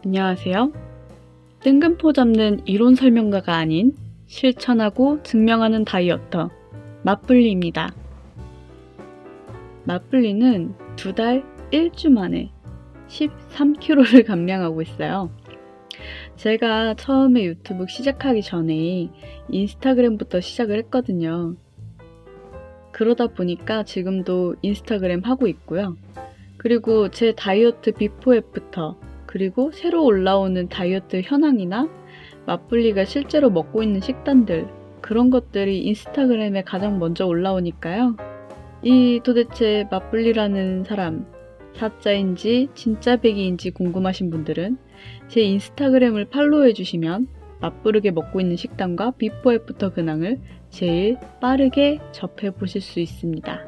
안녕하세요. 뜬금포 잡는 이론 설명가가 아닌 실천하고 증명하는 다이어터 맛블리입니다. 맛블리는 2달 1주 만에 13kg를 감량하고 있어요. 제가 처음에 유튜브 시작하기 전에 인스타그램부터 시작을 했거든요. 그러다 보니까 지금도 인스타그램 하고 있고요. 그리고 제 다이어트 비포 애프터, 그리고 새로 올라오는 다이어트 현황이나 맛블리가 실제로 먹고 있는 식단들, 그런 것들이 인스타그램에 가장 먼저 올라오니까요. 이 도대체 맛블리라는 사람, 사짜인지 진짜 배기인지 궁금하신 분들은 제 인스타그램을 팔로우해 주시면 맛부르게 먹고 있는 식단과 비포 애프터 근황을 제일 빠르게 접해 보실 수 있습니다.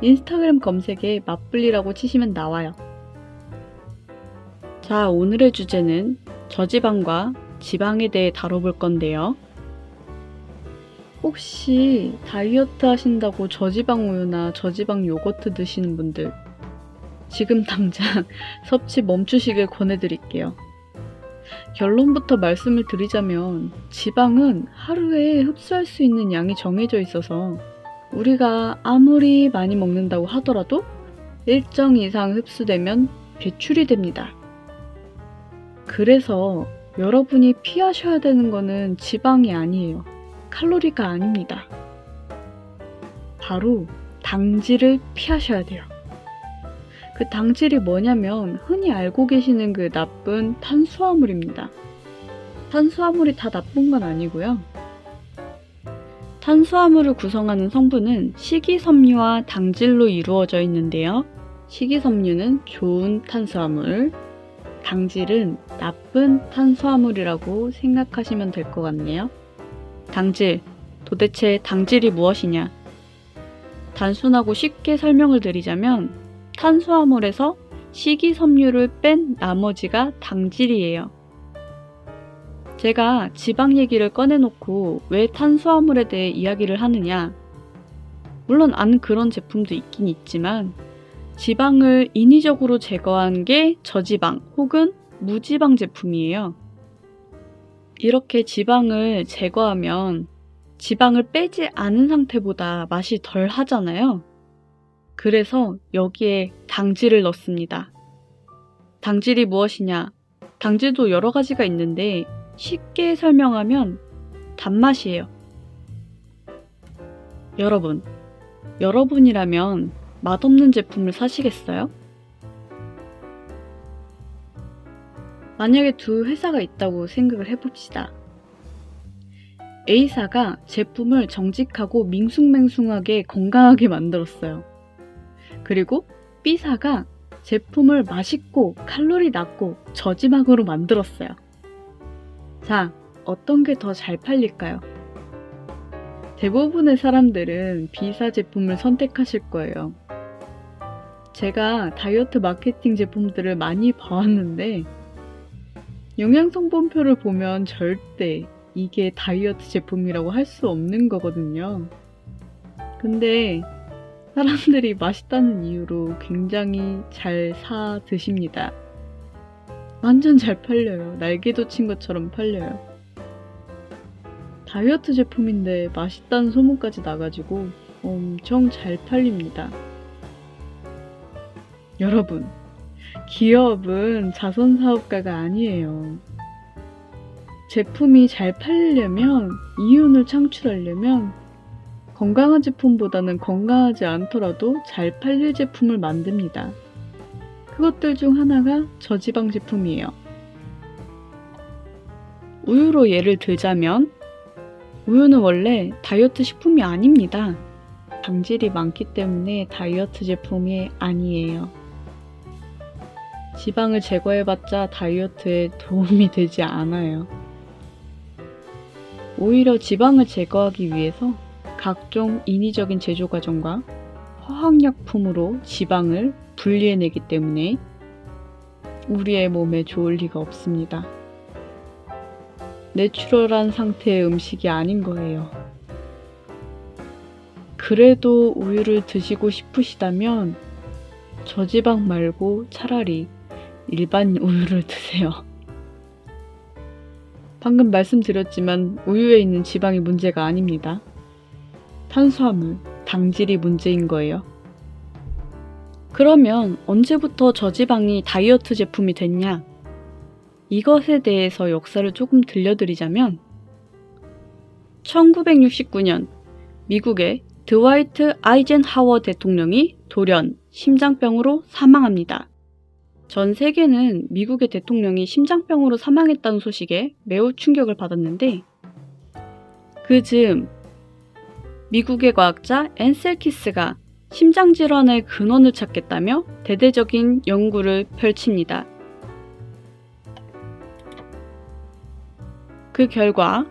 인스타그램 검색에 맛블리라고 치시면 나와요. 자, 오늘의 주제는 저지방과 지방에 대해 다뤄볼 건데요. 혹시 다이어트 하신다고 저지방 우유나 저지방 요거트 드시는 분들, 지금 당장 섭취 멈추시길 권해드릴게요. 결론부터 말씀을 드리자면 지방은 하루에 흡수할 수 있는 양이 정해져 있어서 우리가 아무리 많이 먹는다고 하더라도 일정 이상 흡수되면 배출이 됩니다. 그래서 여러분이 피하셔야 되는 거는 지방이 아니에요. 칼로리가 아닙니다. 바로 당질을 피하셔야 돼요. 그 당질이 뭐냐면 흔히 알고 계시는 그 나쁜 탄수화물입니다. 탄수화물이 다 나쁜 건 아니고요. 탄수화물을 구성하는 성분은 식이섬유와 당질로 이루어져 있는데요. 식이섬유는 좋은 탄수화물, 당질은 나쁜 탄수화물이라고 생각하시면 될 것 같네요. 당질, 도대체 당질이 무엇이냐? 단순하고 쉽게 설명을 드리자면 탄수화물에서 식이섬유를 뺀 나머지가 당질이에요. 제가 지방 얘기를 꺼내놓고 왜 탄수화물에 대해 이야기를 하느냐? 물론 안 그런 제품도 있긴 있지만 지방을 인위적으로 제거한 게 저지방 혹은 무지방 제품이에요. 이렇게 지방을 제거하면 지방을 빼지 않은 상태보다 맛이 덜 하잖아요. 그래서 여기에 당질을 넣습니다. 당질이 무엇이냐? 당질도 여러 가지가 있는데 쉽게 설명하면 단맛이에요. 여러분이라면 맛없는 제품을 사시겠어요? 만약에 두 회사가 있다고 생각을 해봅시다. A사가 제품을 정직하고 밍숭맹숭하게 건강하게 만들었어요. 그리고 B사가 제품을 맛있고 칼로리 낮고 저지방으로 만들었어요. 자, 어떤 게 더 잘 팔릴까요? 대부분의 사람들은 B사 제품을 선택하실 거예요. 제가 다이어트 마케팅 제품들을 많이 봐왔는데 영양성분표를 보면 절대 이게 다이어트 제품이라고 할 수 없는 거거든요. 근데 사람들이 맛있다는 이유로 굉장히 잘 사 드십니다. 완전 잘 팔려요. 날개도 친 것처럼 팔려요. 다이어트 제품인데 맛있다는 소문까지 나가지고 엄청 잘 팔립니다. 여러분, 기업은 자선사업가가 아니에요. 제품이 잘 팔리려면, 이윤을 창출하려면 건강한 제품보다는 건강하지 않더라도 잘 팔릴 제품을 만듭니다. 그것들 중 하나가 저지방 제품이에요. 우유로 예를 들자면 우유는 원래 다이어트 식품이 아닙니다. 당질이 많기 때문에 다이어트 제품이 아니에요. 지방을 제거해봤자 다이어트에 도움이 되지 않아요. 오히려 지방을 제거하기 위해서 각종 인위적인 제조 과정과 화학약품으로 지방을 분리해내기 때문에 우리의 몸에 좋을 리가 없습니다. 내추럴한 상태의 음식이 아닌 거예요. 그래도 우유를 드시고 싶으시다면 저지방 말고 차라리 일반 우유를 드세요. 방금 말씀드렸지만 우유에 있는 지방이 문제가 아닙니다. 탄수화물, 당질이 문제인 거예요. 그러면 언제부터 저지방이 다이어트 제품이 됐냐? 이것에 대해서 역사를 조금 들려드리자면 1969년 미국의 드와이트 아이젠하워 대통령이 돌연 심장병으로 사망합니다. 전 세계는 미국의 대통령이 심장병으로 사망했다는 소식에 매우 충격을 받았는데 그 즈음 미국의 과학자 앤셀키스가 심장질환의 근원을 찾겠다며 대대적인 연구를 펼칩니다. 그 결과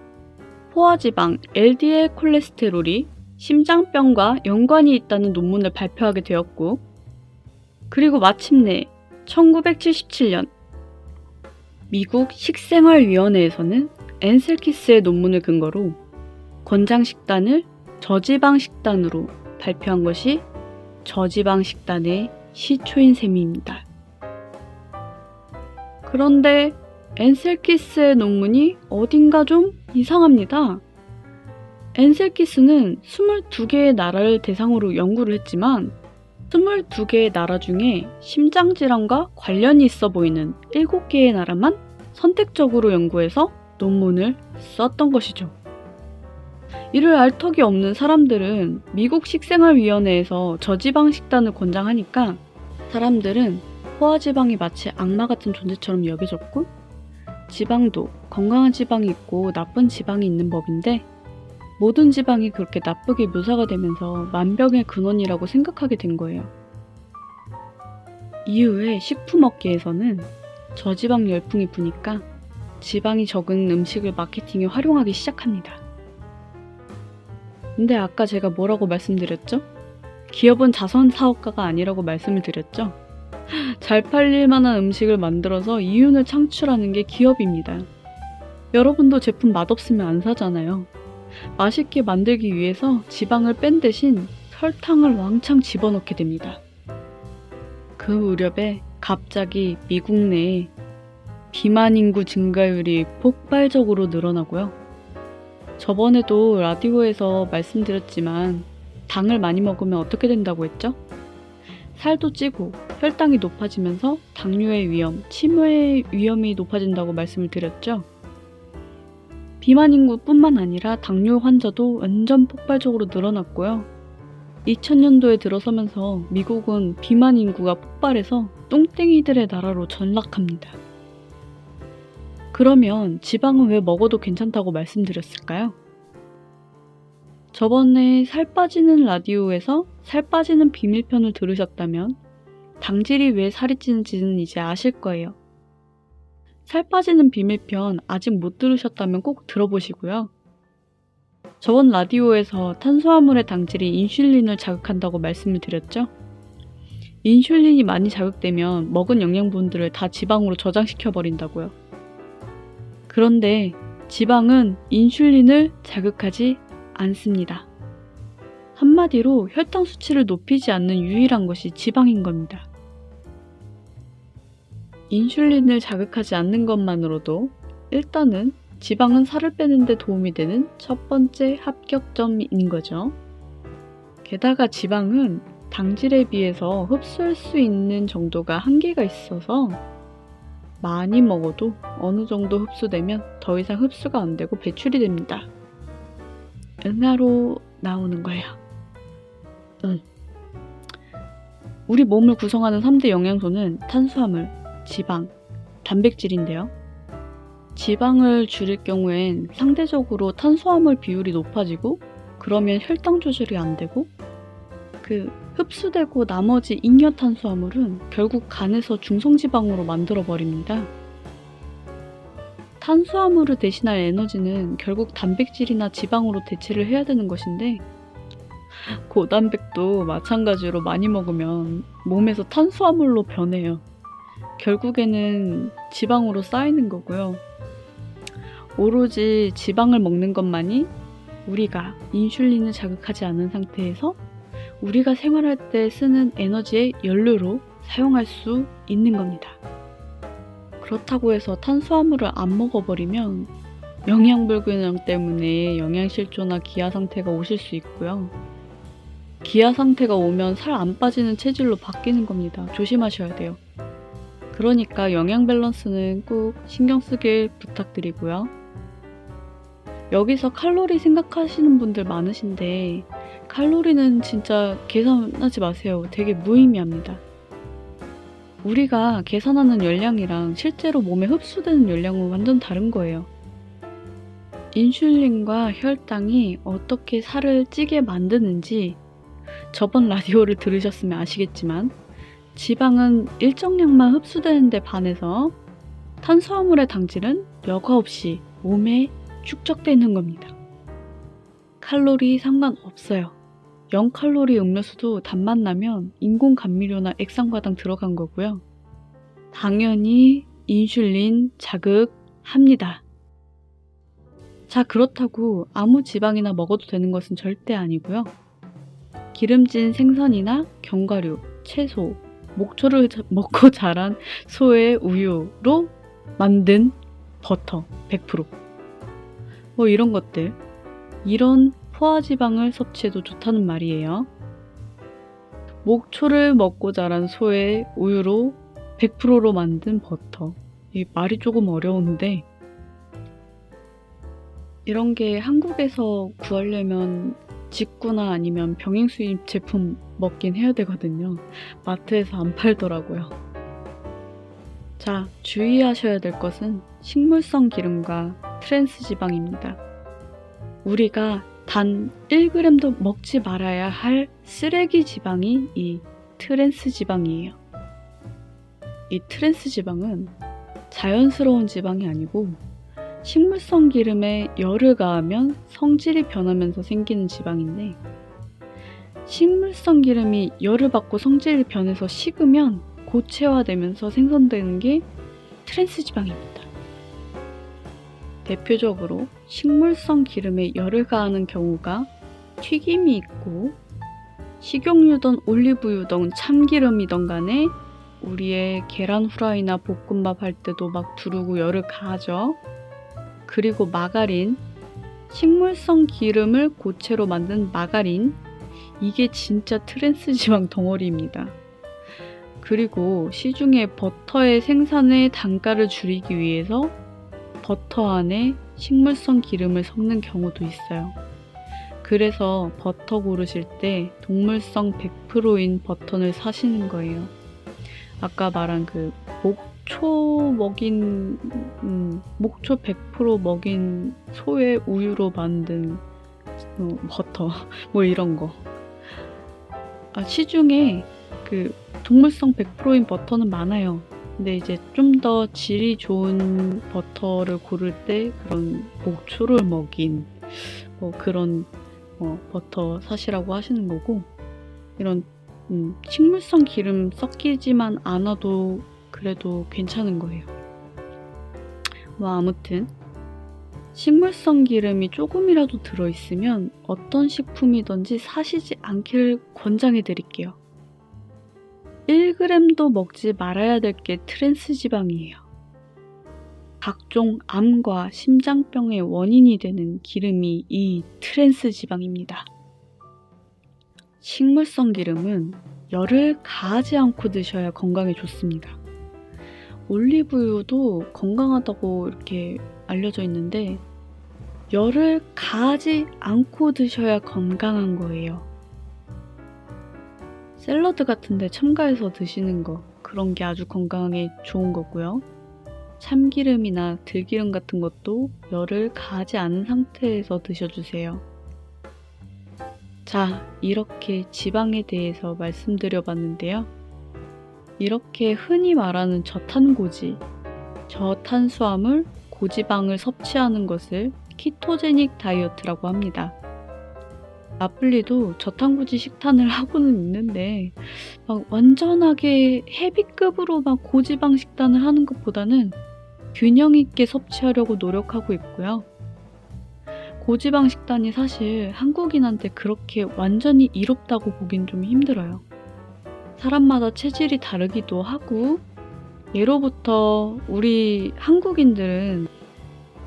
포화지방 LDL 콜레스테롤이 심장병과 연관이 있다는 논문을 발표하게 되었고 그리고 마침내 1977년 미국 식생활위원회에서는 앤셀키스의 논문을 근거로 권장 식단을 저지방 식단으로 발표한 것이 저지방 식단의 시초인 셈입니다. 그런데 앤셀키스의 논문이 어딘가 좀 이상합니다. 앤셀키스는 22개의 나라를 대상으로 연구를 했지만 22개의 나라 중에 심장질환과 관련이 있어 보이는 7개의 나라만 선택적으로 연구해서 논문을 썼던 것이죠. 이를 알 턱이 없는 사람들은 미국 식생활위원회에서 저지방 식단을 권장하니까 사람들은 포화지방이 마치 악마 같은 존재처럼 여겨졌고 지방도 건강한 지방이 있고 나쁜 지방이 있는 법인데 모든 지방이 그렇게 나쁘게 묘사가 되면서 만병의 근원이라고 생각하게 된 거예요. 이후에 식품업계에서는 저지방 열풍이 부니까 지방이 적은 음식을 마케팅에 활용하기 시작합니다. 근데 아까 제가 뭐라고 말씀드렸죠? 기업은 자선 사업가가 아니라고 말씀을 드렸죠? 잘 팔릴 만한 음식을 만들어서 이윤을 창출하는 게 기업입니다. 여러분도 제품 맛없으면 안 사잖아요. 맛있게 만들기 위해서 지방을 뺀 대신 설탕을 왕창 집어넣게 됩니다. 그 무렵에 갑자기 미국 내에 비만 인구 증가율이 폭발적으로 늘어나고요. 저번에도 라디오에서 말씀드렸지만 당을 많이 먹으면 어떻게 된다고 했죠? 살도 찌고 혈당이 높아지면서 당뇨의 위험, 치매의 위험이 높아진다고 말씀을 드렸죠? 비만 인구뿐만 아니라 당뇨 환자도 완전 폭발적으로 늘어났고요. 2000년도에 들어서면서 미국은 비만 인구가 폭발해서 똥땡이들의 나라로 전락합니다. 그러면 지방은 왜 먹어도 괜찮다고 말씀드렸을까요? 저번에 살 빠지는 라디오에서 살 빠지는 비밀편을 들으셨다면 당질이 왜 살이 찌는지는 이제 아실 거예요. 살 빠지는 비밀편 아직 못 들으셨다면 꼭 들어보시고요. 저번 라디오에서 탄수화물의 당질이 인슐린을 자극한다고 말씀을 드렸죠? 인슐린이 많이 자극되면 먹은 영양분들을 다 지방으로 저장시켜 버린다고요. 그런데 지방은 인슐린을 자극하지 않습니다. 한마디로 혈당 수치를 높이지 않는 유일한 것이 지방인 겁니다. 인슐린을 자극하지 않는 것만으로도 일단은 지방은 살을 빼는 데 도움이 되는 첫 번째 합격점인 거죠. 게다가 지방은 당질에 비해서 흡수할 수 있는 정도가 한계가 있어서 많이 먹어도 어느 정도 흡수되면 더 이상 흡수가 안 되고 배출이 됩니다. 은하로 나오는 거예요. 우리 몸을 구성하는 3대 영양소는 탄수화물, 지방, 단백질인데요. 지방을 줄일 경우엔 상대적으로 탄수화물 비율이 높아지고 그러면 혈당 조절이 안 되고 흡수되고 나머지 잉여 탄수화물은 결국 간에서 중성지방으로 만들어 버립니다. 탄수화물을 대신할 에너지는 결국 단백질이나 지방으로 대체를 해야 되는 것인데 고단백도 마찬가지로 많이 먹으면 몸에서 탄수화물로 변해요. 결국에는 지방으로 쌓이는 거고요. 오로지 지방을 먹는 것만이 우리가 인슐린을 자극하지 않은 상태에서 우리가 생활할 때 쓰는 에너지의 연료로 사용할 수 있는 겁니다. 그렇다고 해서 탄수화물을 안 먹어버리면 영양불균형 때문에 영양실조나 기아 상태가 오실 수 있고요. 기아 상태가 오면 살 안 빠지는 체질로 바뀌는 겁니다. 조심하셔야 돼요. 그러니까 영양 밸런스는 꼭 신경 쓰길 부탁드리고요. 여기서 칼로리 생각하시는 분들 많으신데 칼로리는 진짜 계산하지 마세요. 되게 무의미합니다. 우리가 계산하는 열량이랑 실제로 몸에 흡수되는 열량은 완전 다른 거예요. 인슐린과 혈당이 어떻게 살을 찌게 만드는지 저번 라디오를 들으셨으면 아시겠지만 지방은 일정량만 흡수되는데 반해서 탄수화물의 당질은 여과 없이 몸에 축적되는 겁니다. 칼로리 상관없어요. 0칼로리 음료수도 단맛 나면 인공 감미료나 액상과당 들어간 거고요. 당연히 인슐린 자극합니다. 자, 그렇다고 아무 지방이나 먹어도 되는 것은 절대 아니고요. 기름진 생선이나 견과류, 채소, 목초를 먹고 자란 소의 우유로 만든 버터 100%. 뭐 이런 것들. 이런 포화지방을 섭취해도 좋다는 말이에요. 목초를 먹고 자란 소의 우유로 100%로 만든 버터. 이 말이 조금 어려운데 이런 게 한국에서 구하려면 직구나 아니면 병행 수입 제품 먹긴 해야 되거든요. 마트에서 안 팔더라고요. 자, 주의하셔야 될 것은 식물성 기름과 트랜스 지방입니다. 우리가 단 1g도 먹지 말아야 할 쓰레기 지방이 이 트랜스 지방이에요. 이 트랜스 지방은 자연스러운 지방이 아니고 식물성 기름에 열을 가하면 성질이 변하면서 생기는 지방인데 식물성 기름이 열을 받고 성질이 변해서 식으면 고체화되면서 생성되는 게 트랜스 지방입니다. 대표적으로 식물성 기름에 열을 가하는 경우가 튀김이 있고 식용유든 올리브유든 참기름이든 간에 우리의 계란 후라이나 볶음밥 할 때도 막 두르고 열을 가하죠. 그리고 마가린, 식물성 기름을 고체로 만든 마가린, 이게 진짜 트랜스 지방 덩어리입니다. 그리고 시중에 버터의 생산의 단가를 줄이기 위해서 버터 안에 식물성 기름을 섞는 경우도 있어요. 그래서 버터 고르실 때 동물성 100%인 버터를 사시는 거예요. 아까 말한 그 목초 100% 먹인 소의 우유로 만든 버터 뭐 이런 거. 시중에 그 동물성 100%인 버터는 많아요. 근데 이제 좀 더 질이 좋은 버터를 고를 때 그런 목초를 먹인 뭐 그런 버터 사시라고 하시는 거고, 이런 식물성 기름 섞이지만 않아도 그래도 괜찮은 거예요. 뭐 아무튼 식물성 기름이 조금이라도 들어있으면 어떤 식품이든지 사시지 않기를 권장해 드릴게요. 1g도 먹지 말아야 될 게 트랜스 지방이에요. 각종 암과 심장병의 원인이 되는 기름이 이 트랜스 지방입니다. 식물성 기름은 열을 가하지 않고 드셔야 건강에 좋습니다. 올리브유도 건강하다고 이렇게 알려져 있는데 열을 가하지 않고 드셔야 건강한 거예요. 샐러드 같은데 첨가해서 드시는 거, 그런 게 아주 건강에 좋은 거고요. 참기름이나 들기름 같은 것도 열을 가하지 않은 상태에서 드셔주세요. 자, 이렇게 지방에 대해서 말씀드려 봤는데요. 이렇게 흔히 말하는 저탄고지, 저탄수화물, 고지방을 섭취하는 것을 키토제닉 다이어트라고 합니다. 나플리도 저탄고지 식단을 하고는 있는데 막 완전하게 헤비급으로 막 고지방 식단을 하는 것보다는 균형 있게 섭취하려고 노력하고 있고요. 고지방 식단이 사실 한국인한테 그렇게 완전히 이롭다고 보긴 좀 힘들어요. 사람마다 체질이 다르기도 하고 예로부터 우리 한국인들은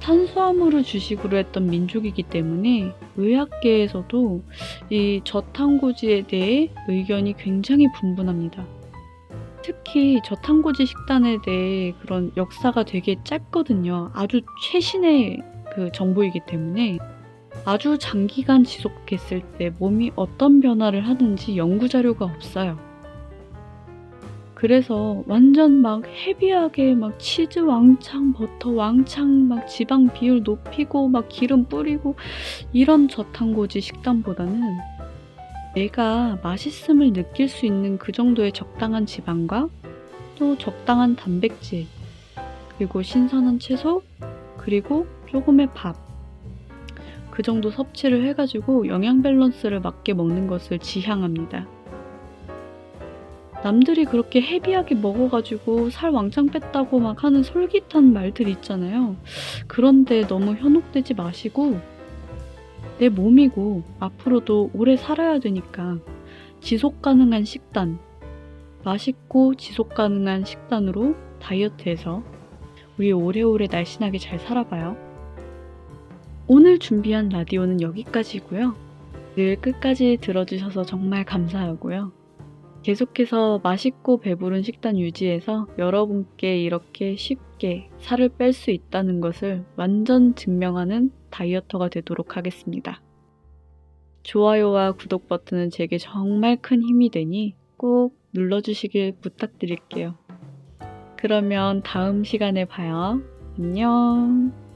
탄수화물을 주식으로 했던 민족이기 때문에 의학계에서도 이 저탄고지에 대해 의견이 굉장히 분분합니다. 특히 저탄고지 식단에 대해 그런 역사가 되게 짧거든요. 아주 최신의 그 정보이기 때문에 아주 장기간 지속했을 때 몸이 어떤 변화를 하는지 연구 자료가 없어요. 그래서 완전 막 헤비하게 막 치즈 왕창, 버터 왕창, 막 지방 비율 높이고 막 기름 뿌리고 이런 저탄고지 식단보다는 내가 맛있음을 느낄 수 있는 그 정도의 적당한 지방과 또 적당한 단백질, 그리고 신선한 채소, 그리고 조금의 밥, 그 정도 섭취를 해가지고 영양 밸런스를 맞게 먹는 것을 지향합니다. 남들이 그렇게 헤비하게 먹어가지고 살 왕창 뺐다고 막 하는 솔깃한 말들 있잖아요. 그런데 너무 현혹되지 마시고 내 몸이고 앞으로도 오래 살아야 되니까 지속 가능한 식단, 맛있고 지속 가능한 식단으로 다이어트해서 우리 오래오래 날씬하게 잘 살아봐요. 오늘 준비한 라디오는 여기까지고요. 늘 끝까지 들어주셔서 정말 감사하고요. 계속해서 맛있고 배부른 식단 유지해서 여러분께 이렇게 쉽게 살을 뺄 수 있다는 것을 완전 증명하는 다이어터가 되도록 하겠습니다. 좋아요와 구독 버튼은 제게 정말 큰 힘이 되니 꼭 눌러주시길 부탁드릴게요. 그러면 다음 시간에 봐요. 안녕.